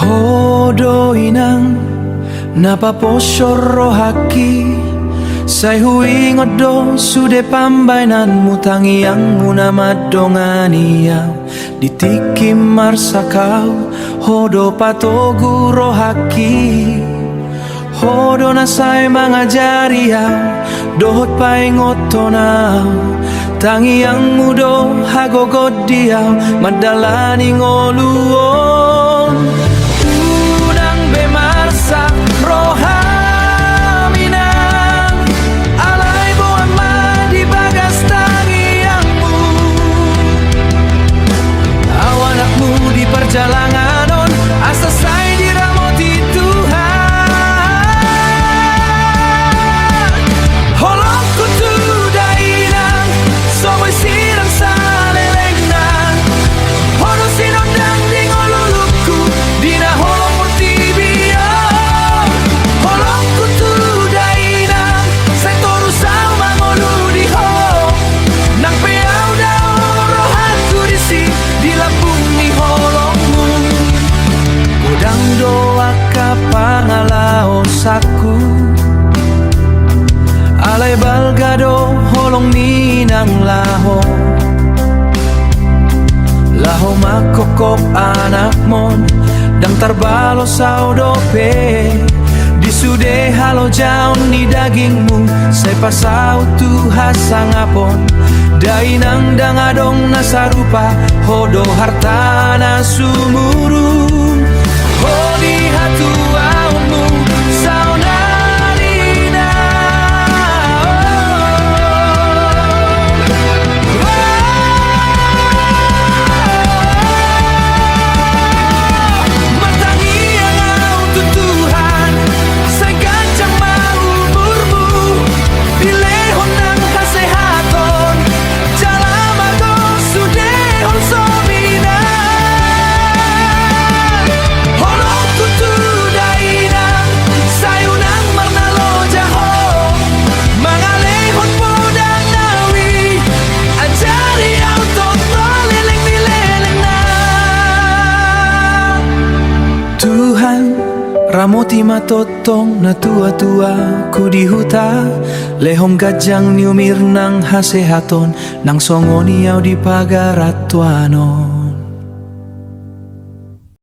Hodo inang napaposyoro haki say huing odo sude pambainan mutangi yang muna madonganiyaw ditikim marsakau hodo patoguro haki hodo na say mangajariyaw dohot paingotonaw tangi yang mudo hagogodiyaw madalani ngoluon unang bemarsak rohaminang alay mo ama di bagas tangi yangmu awanakmu di perjalanan asa say diramoti Tuhan holongku tu dainang somoy sirang sa lelengnan hono sinondang di ngoluluku di na holong mo tibiyaw holongku tu dainang say torusang mangolu di ho nang peyaw daw rohanku di si di labung ni holongmu kudang doa ka pangalaos aku alay balgado holong ninang laho laho makokop anak mon dang tarbalo sa odope disude halo jaun ni dagingmu say pasaw tuha sangapon dainang dangadong nasarupa hodo hartana sumurung hodi hatuaunmu saunarina matangi yang untuk Tuhan say gancang maumurmu dilehon ng kasehatan jalamago sudehon somina holong kutu dainang sayunang marnalo jaho mangalehon po dan nawi ajari autot leleng nileleng na Tuhan ramoti matotong na tua-tua ku di huta lehom gajang niumir ng hasehaton nang songoniaw di pagaratuano